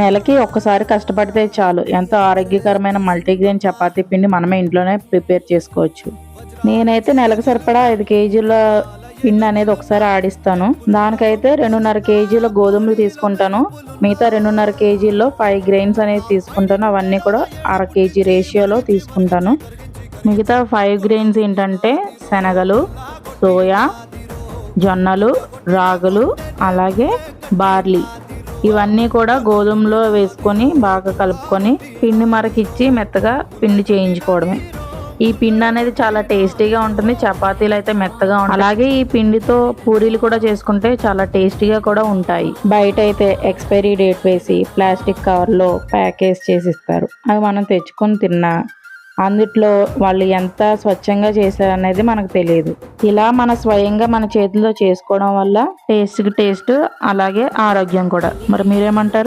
నెలకి ఒక్కసారి కష్టపడితే చాలు ఎంతో ఆరోగ్యకరమైన మల్టీగ్రెయిన్ చపాతీ పిండి మనమే ఇంట్లోనే ప్రిపేర్ చేసుకోవచ్చు. నేనైతే నెలకు సరిపడా 5 కేజీల పిండి అనేది ఒకసారి ఆడిస్తాను. దానికైతే 2.5 కేజీల గోధుమలు తీసుకుంటాను. మిగతా 2.5 కేజీల్లో 5 గ్రెయిన్స్ అనేది తీసుకుంటాను. అవన్నీ కూడా 1/2 కేజీ రేషియోలో తీసుకుంటాను. మిగతా 5 గ్రెయిన్స్ ఏంటంటే శనగలు, సోయా, జొన్నలు, రాగులు, అలాగే బార్లీ. ఇవన్నీ కూడా గోధుమలో వేసుకొని బాగా కలుపుకొని పిండి మరకిచ్చి మెత్తగా పిండి చేయించుకోవడమే. ఈ పిండి అనేది చాలా టేస్టీగా ఉంటుంది. చపాతీలు అయితే మెత్తగా ఉంటాయి. అలాగే ఈ పిండితో పూరీలు కూడా చేసుకుంటే చాలా టేస్టీగా కూడా ఉంటాయి. బయట అయితే ఎక్స్పైరీ డేట్ వేసి ప్లాస్టిక్ కవర్లో ప్యాకేజ్ చేసి ఇస్తారు. అవి మనం తెచ్చుకొని తిన్నా అందుట్లో వాళ్ళు ఎంత స్వచ్ఛంగా చేశారనేది మనకు తెలియదు. ఇలా మన స్వయంగా మన చేతుల్లో చేసుకోవడం వల్ల టేస్ట్ అలాగే ఆరోగ్యం కూడా. మరి మీరేమంటారు?